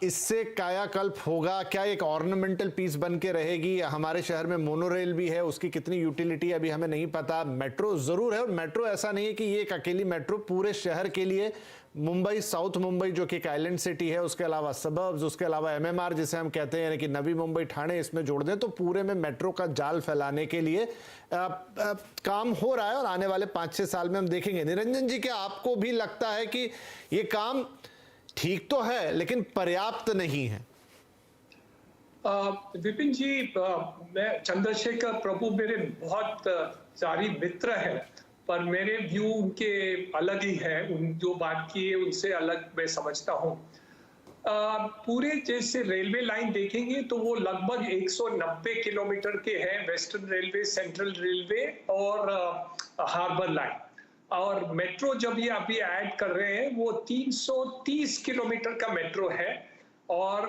इससे कायाकल्प होगा? क्या एक ऑर्नामेंटल पीस बन के रहेगी? हमारे शहर में मोनोरेल भी है, उसकी कितनी यूटिलिटी अभी हमें नहीं पता। मेट्रो जरूर है, और मेट्रो ऐसा नहीं है कि ये एक अकेली मेट्रो पूरे शहर के लिए, मुंबई, साउथ मुंबई जो कि एक आइलैंड सिटी है, उसके अलावा सबर्ब्स, उसके अलावा एमएमआर जिसे हम कहते हैं, यानी कि नवी मुंबई, ठाणे, इसमें जोड़ दें तो पूरे में मेट्रो का जाल फैलाने के लिए काम हो रहा है, और आने वाले 5-6 साल में हम देखेंगे। निरंजन जी, क्या आपको भी लगता है कि ये काम ठीक तो है लेकिन पर्याप्त नहीं है? विपिन जी, मैं चंद्रशेखर प्रभु मेरे बहुत सारी मित्र हैं, पर मेरे व्यू उनके अलग ही है। उन जो बात की है उनसे अलग मैं समझता हूँ। पूरे जैसे रेलवे लाइन देखेंगे तो वो लगभग 190 किलोमीटर के हैं, वेस्टर्न रेलवे, सेंट्रल रेलवे और हार्बर लाइन। और मेट्रो जब ये अभी ऐड कर रहे हैं वो 330 किलोमीटर का मेट्रो है, और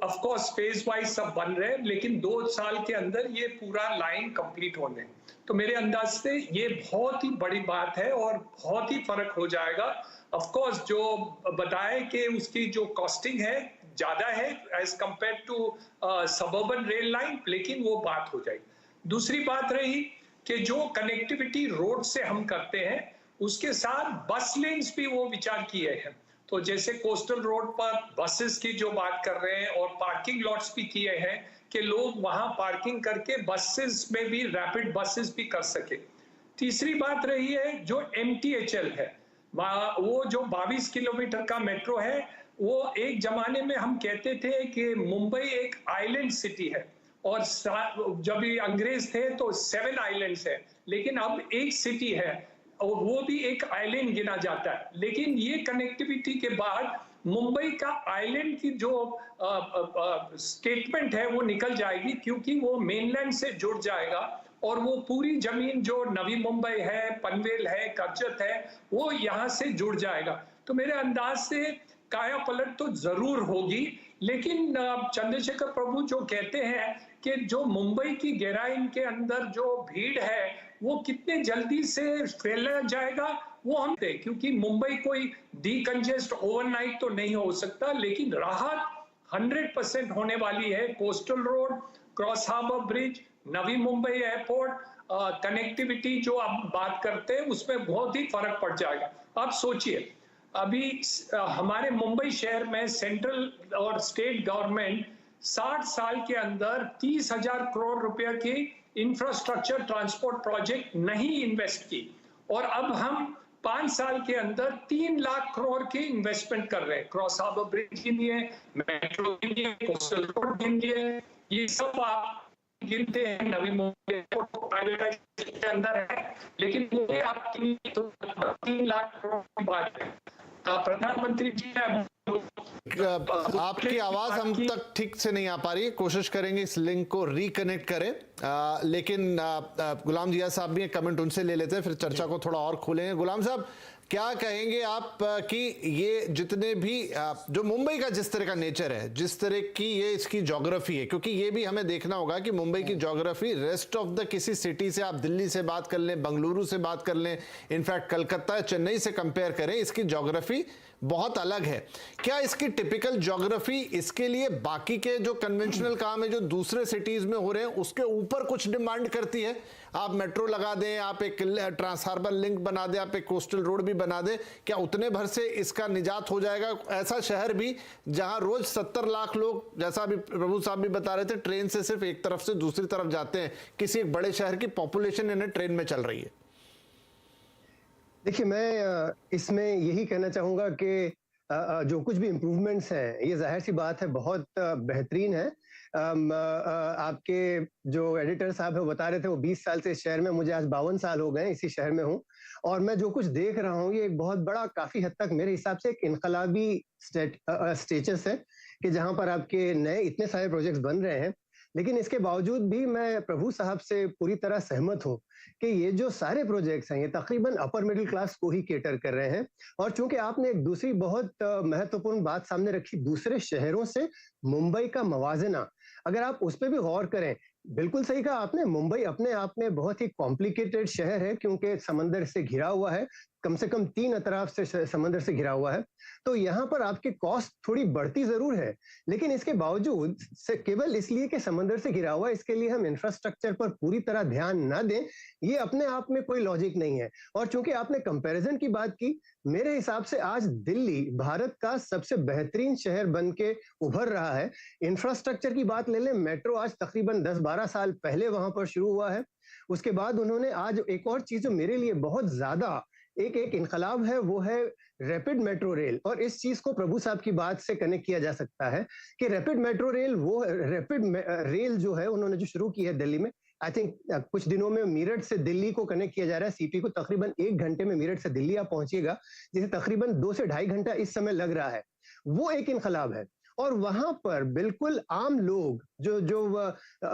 ऑफ कोर्स फेज वाइज सब बन रहे हैं, लेकिन 2 साल के अंदर ये पूरा लाइन कंप्लीट होने। तो मेरे अंदाज से ये बहुत ही बड़ी बात है और बहुत ही फर्क हो जाएगा। ऑफ कोर्स जो बताए कि उसकी जो कॉस्टिंग है ज्यादा है as compare to suburban rail line, लेकिन वो बात हो जाएगी। दूसरी बात रही कि जो कनेक्टिविटी रोड से हम करते हैं उसके साथ बस लेन्स भी वो विचार किए हैं। तो जैसे कोस्टल रोड पर बसेस की जो बात कर रहे हैं, और पार्किंग लॉट्स भी किए हैं कि लोग वहां पार्किंग करके बसेस में भी रैपिड बसेस भी कर सके। तीसरी बात रही है जो MTHL है, वो जो 22 किलोमीटर का मेट्रो है। वो एक जमाने में हम कहते थे कि मुंबई एक आइलैंड सिटी है, और जब ये अंग्रेज थे तो 7 आइलैंड्स है, लेकिन अब एक सिटी है और वो भी एक आइलैंड गिना जाता है। लेकिन ये कनेक्टिविटी के बाद मुंबई का आइलैंड की जो स्टेटमेंट है वो निकल जाएगी, क्योंकि वो मेनलैंड से जुड़ जाएगा, और वो पूरी जमीन जो नवी मुंबई है, पनवेल है, कर्जत है, वो यहाँ से जुड़ जाएगा। तो मेरे अंदाज से काया पलट तो जरूर होगी, लेकिन चंद्रशेखर प्रभु जो कहते हैं कि जो मुंबई की गहराई के अंदर जो भीड़ है वो कितने जल्दी से फैला जाएगा वो हम देखें, क्योंकि मुंबई कोई डीकंजेस्ट ओवरनाइट तो नहीं हो सकता, लेकिन राहत 100% होने वाली है। Coastal road, cross harbour bridge, Navi Mumbai airport, connectivity जो आप बात करते हैं उसमें बहुत ही फर्क पड़ जाएगा। आप सोचिए, अभी हमारे मुंबई शहर में सेंट्रल और स्टेट गवर्नमेंट 60 साल के अंदर 30,000 करोड़ रुपए की इंफ्रास्ट्रक्चर ट्रांसपोर्ट प्रोजेक्ट नहीं इन्वेस्ट की, और अब हम 5 साल के अंदर 3 लाख करोड़ की इन्वेस्टमेंट कर रहे हैं। क्रॉस हार्बर ब्रिज के लिए, मेट्रो के लिए, कोस्टल रोड के लिए, ये सब आप गिनते हैं नवी मुंबई प्राइवेटाइजेशन के अंदर है, लेकिन मुझे आप 3 लाख करोड़ की बात है। प्रधानमंत्री जी आपकी आवाज हम तक ठीक से नहीं आ पा रही है, कोशिश करेंगे इस लिंक को रिकनेक्ट करें। लेकिन गुलाम जिया साहब भी एक कमेंट उनसे ले लेते हैं, फिर चर्चा को थोड़ा और खोलेंगे। गुलाम साहब, क्या कहेंगे आप कि ये जितने भी जो मुंबई का जिस तरह का नेचर है, जिस तरह की ये इसकी ज्योग्राफी है, क्योंकि ये भी हमें देखना होगा कि मुंबई की ज्योग्राफी रेस्ट ऑफ द किसी सिटी से, आप दिल्ली से बात कर लें, बेंगलुरु से बात कर लें, इनफैक्ट कलकत्ता, चेन्नई से कंपेयर करें, इसकी ज्योग्राफी बहुत अलग है। क्या इसकी टिपिकल ज्योग्राफी इसके लिए बाकी के जो कन्वेंशनल काम है जो दूसरे सिटीज में हो रहे हैं उसके ऊपर कुछ डिमांड करती है? आप मेट्रो लगा दें, आप एक ट्रांस हार्बर लिंक बना दें, आप एक कोस्टल रोड भी बना दें, क्या उतने भर से इसका निजात हो जाएगा? ऐसा शहर भी जहां रोज 70 लाख लोग, जैसा अभी प्रभु साहब भी बता रहे थे, ट्रेन से सिर्फ एक तरफ से दूसरी तरफ जाते हैं, किसी एक बड़े शहर की पॉपुलेशन इन्हें ट्रेन में चल रही है। देखिए, मैं इसमें यही कहना चाहूंगा कि जो कुछ भी इम्प्रूवमेंट्स हैं ये जाहिर सी बात है बहुत बेहतरीन है। आपके जो एडिटर साहब है वो बता रहे थे वो 20 साल से इस शहर में, मुझे आज 52 साल हो गए इसी शहर में हूँ, और मैं जो कुछ देख रहा हूँ ये एक बहुत बड़ा, काफी हद तक मेरे हिसाब से एक इनकलाबी स्टेटस है कि जहां पर आपके नए इतने सारे प्रोजेक्ट्स बन रहे हैं। लेकिन इसके बावजूद भी मैं प्रभु साहब से पूरी तरह सहमत हूँ कि ये जो सारे प्रोजेक्ट्स हैं ये तकरीबन अपर मिडिल क्लास को ही केटर कर रहे हैं। और चूंकि आपने एक दूसरी बहुत महत्वपूर्ण बात सामने रखी, दूसरे शहरों से मुंबई का मवाजना, अगर आप उस पर भी गौर करें, बिल्कुल सही कहा आपने, मुंबई अपने आप में बहुत ही कॉम्प्लिकेटेड शहर है क्योंकि समंदर से घिरा हुआ है, कम से कम 3 अतराफ से समंदर से घिरा हुआ है, तो यहाँ पर आपकी कॉस्ट थोड़ी बढ़ती जरूर है, लेकिन इसके बावजूद से केवल इसलिए कि समंदर से घिरा हुआ है, इसके लिए हम इंफ्रास्ट्रक्चर पर पूरी तरह ध्यान ना दें, ये अपने आप में कोई लॉजिक नहीं है। और चूंकि आपने कंपैरिजन की बात की, मेरे हिसाब से आज दिल्ली भारत का सबसे बेहतरीन शहर बन के उभर रहा है। इंफ्रास्ट्रक्चर की बात ले लें, मेट्रो आज तकरीबन 10-12 साल पहले वहां पर शुरू हुआ है। उसके बाद उन्होंने आज एक और चीज जो मेरे लिए बहुत ज्यादा एक इनकलाब है, वो है रैपिड मेट्रो रेल। और इस चीज को प्रभु साहब की बात से कनेक्ट किया जा सकता है कि रैपिड मेट्रो रेल, वो रैपिड रेल जो है उन्होंने जो शुरू की है दिल्ली में, आई थिंक कुछ दिनों में मेरठ से दिल्ली को कनेक्ट किया जा रहा है। सीपी को तकरीबन 1 घंटे में मेरठ से दिल्ली आप पहुंचिएगा, जिसे तकरीबन 2 से 2.5 घंटा इस समय लग रहा है। वो एक इनकलाब है। और वहां पर बिल्कुल आम लोग जो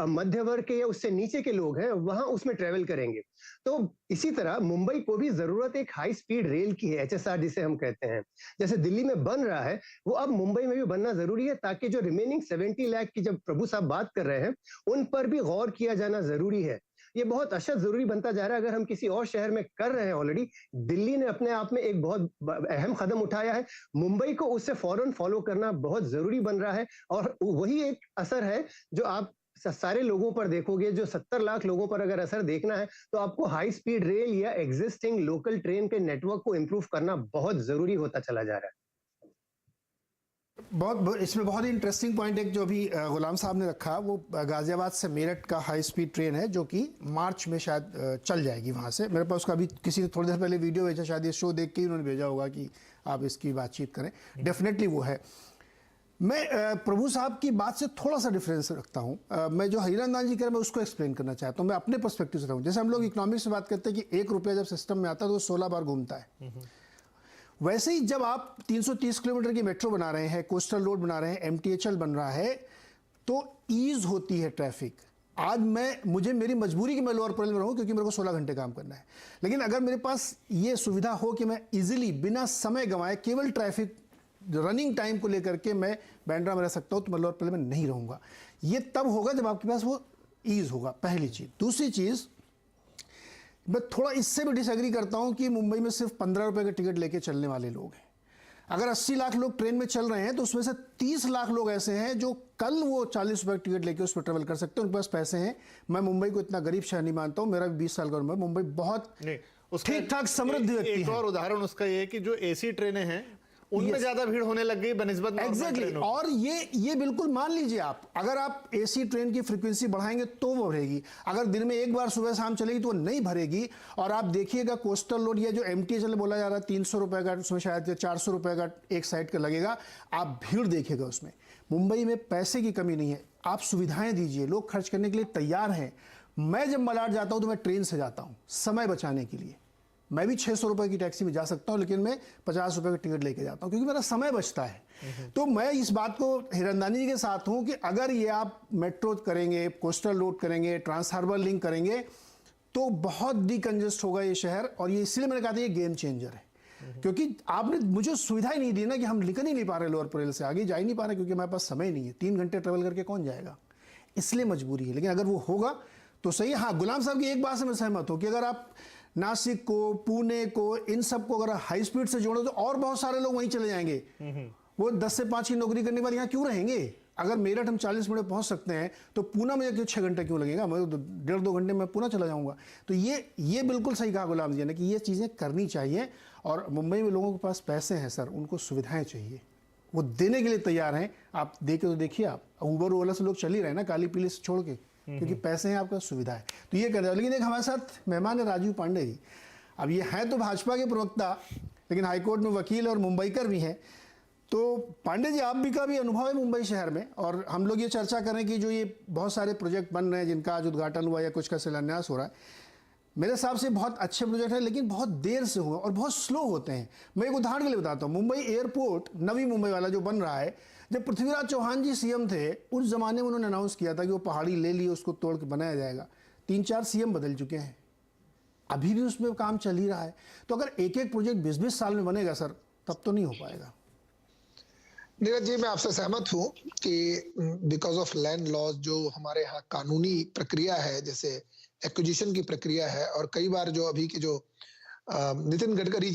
मध्य वर्ग के या उससे नीचे के लोग हैं, वहां उसमें ट्रेवल करेंगे। तो इसी तरह मुंबई को भी जरूरत एक हाई स्पीड रेल की है, एचएसआर जिसे हम कहते हैं। जैसे दिल्ली में बन रहा है, वो अब मुंबई में भी बनना जरूरी है, ताकि जो रिमेनिंग 70 लाख की जब प्रभु साहब बात कर रहे हैं, उन पर भी गौर किया जाना जरूरी है। ये बहुत अशद जरूरी बनता जा रहा है। अगर हम किसी और शहर में कर रहे हैं ऑलरेडी, दिल्ली ने अपने आप में एक बहुत अहम कदम उठाया है, मुंबई को उससे फौरन फॉलो करना बहुत जरूरी बन रहा है। और वही एक असर है जो आप सारे लोगों पर देखोगे। जो 70 लाख लोगों पर अगर असर देखना है, तो आपको हाई स्पीड रेल या एग्जिस्टिंग लोकल ट्रेन के नेटवर्क को इंप्रूव करना बहुत जरूरी होता चला जा रहा है। इसमें बहुत ही इंटरेस्टिंग पॉइंट एक जो अभी गुलाम साहब ने रखा, वो गाजियाबाद से मेरठ का हाई स्पीड ट्रेन है, जो कि मार्च में शायद चल जाएगी वहाँ से। मेरे पास उसका अभी किसी ने थोड़ी देर पहले वीडियो भेजा, शायद ये शो देख के ही उन्होंने भेजा होगा कि आप इसकी बातचीत करें। डेफिनेटली वो है। मैं प्रभु साहब की बात से थोड़ा सा डिफरेंस रखता हूँ। मैं जो हीरानंदान जी कह रहे हैं, मैं उसको एक्सप्लेन करना चाहता हूँ। मैं अपने पर्सपेक्टिव से रहूँ। जैसे हम लोग इकोनॉमिक्स में बात करते हैं कि 1 रुपया जब सिस्टम में आता है तो 16 बार घूमता है। वैसे ही जब आप 330 किलोमीटर की मेट्रो बना रहे हैं, कोस्टल रोड बना रहे हैं, एमटीएचएल बन रहा है, तो ईज होती है ट्रैफिक। आज मुझे मेरी मजबूरी कि मैं लोअर परल में रहूं, क्योंकि मेरे को 16 घंटे काम करना है। लेकिन अगर मेरे पास ये सुविधा हो कि मैं इजीली बिना समय गंवाए केवल ट्रैफिक रनिंग टाइम को लेकर के मैं बांद्रा में रह सकता हूं, तो मैं लोअर परल में नहीं रहूंगा। ये तब होगा जब आपके पास वो ईज होगा, पहली चीज। दूसरी चीज, मैं थोड़ा इससे भी डिसएग्री करता हूं कि मुंबई में सिर्फ 15 रुपए का टिकट लेके चलने वाले लोग हैं। अगर 80 लाख लोग ट्रेन में चल रहे हैं, तो उसमें से 30 लाख लोग ऐसे हैं जो कल वो 40 रुपए का टिकट लेके उस पर ट्रेवल कर सकते हैं, उनके पास पैसे हैं। मैं मुंबई को इतना गरीब शहर नहीं मानता हूं, मेरा भी 20 साल का उम्र है। मुंबई बहुत ठीक ठाक समृद्ध व्यक्ति है। एक और उदाहरण उसका ये है कि जो एसी ट्रेनें हैं, उनमें ज्यादा भीड़ होने लग गई बनिस्बत में। एग्जैक्टली। और ये बिल्कुल मान लीजिए, अगर आप एसी ट्रेन की फ्रीक्वेंसी बढ़ाएंगे तो वो भरेगी। अगर दिन में एक बार सुबह शाम चलेगी तो वो नहीं भरेगी। और आप देखिएगा कोस्टल रोड या जो एमटीएचएल बोला जा रहा है 300 रुपए का, उसमें शायद 400 रुपए का एक साइड का लगेगा। आप भीड़ देखिएगा उसमें। मुंबई में पैसे की कमी नहीं है, आप सुविधाएं दीजिए, लोग खर्च करने के लिए तैयार हैं। मैं जब मलाड जाता हूं तो मैं ट्रेन से जाता हूं समय बचाने के लिए। मैं भी 600 रुपए की टैक्सी में जा सकता हूं, लेकिन मैं 50 रुपए का टिकट लेके जाता हूं, क्योंकि मेरा समय बचता है। तो मैं इस बात को हीरानंदानी जी के साथ हूं कि अगर ये आप मेट्रो करेंगे, कोस्टल रोड करेंगे, ट्रांस हार्बर लिंक करेंगे, तो बहुत डिकंजेस्ट होगा ये शहर। और ये इसलिए मैंने कहा था ये गेम चेंजर है, क्योंकि आपने मुझे सुविधा ही नहीं दी ना कि हम निकल ही नहीं पा रहे, लोअर परल से आगे जा ही नहीं पा रहे, क्योंकि हमारे पास समय नहीं है। 3 घंटे ट्रेवल करके कौन जाएगा, इसलिए मजबूरी है। लेकिन अगर वो होगा तो सही है। हाँ, गुलाम साहब की एक बात से मैं सहमत हूं कि अगर आप नासिक को, पुणे को, इन सबको अगर हाई स्पीड से जोड़ो तो और बहुत सारे लोग वहीं चले जाएंगे। वो 10 से 5 की नौकरी करने के बाद यहाँ क्यों रहेंगे? अगर मेरठ हम 40 मिनट पहुंच सकते हैं, तो पूना में 6 घंटे क्यों लगेगा? मैं 1.5-2 घंटे में पूना चला जाऊंगा। तो ये बिल्कुल सही कहा गुलाम जी ने कि ये चीज़ें करनी चाहिए। और मुंबई में लोगों के पास पैसे हैं सर, उनको सुविधाएं चाहिए, वो देने के लिए तैयार हैं। आप देखे तो देखिए, आप उबर ओला से लोग चल ही रहे हैं ना, काली पीली से छोड़ के, क्योंकि पैसे हैं, आपका सुविधा है, तो ये कर रहे हो। लेकिन एक हमारे साथ मेहमान है राजीव पांडे जी। अब ये हैं तो भाजपा के प्रवक्ता, लेकिन हाईकोर्ट में वकील और मुंबईकर भी हैं। तो पांडे जी, आप भी का भी अनुभव है मुंबई शहर में, और हम लोग ये चर्चा करें कि जो ये बहुत सारे प्रोजेक्ट बन रहे हैं, जिनका आज उद्घाटन हुआ या कुछ का शिलान्यास हो रहा है, मेरे हिसाब से बहुत अच्छे प्रोजेक्ट हैं, लेकिन बहुत देर से हुए और बहुत स्लो होते हैं। मैं एक उदाहरण के लिए बताता हूँ। मुंबई एयरपोर्ट, नवी मुंबई वाला जो बन रहा है, जब पृथ्वीराज चौहान जी सीएम थे, उस जमाने में उन्होंने अनाउंस किया था कि वो पहाड़ी ले ली, उसको तोड़ के बनाया जाएगा। 3-4 सीएम बदल चुके हैं, अभी भी उसमें काम चल ही रहा है। तो अगर एक प्रोजेक्ट 20-20 साल में बनेगा सर, तब तो नहीं हो पाएगा। नीरज जी, मैं आपसे सहमत हूं कि बिकॉज ऑफ लैंड लॉज जो हमारे यहाँ कानूनी प्रक्रिया है, जैसे एक्विजिशन की प्रक्रिया है, और कई बार जो अभी की जो नितिन गडकरी जी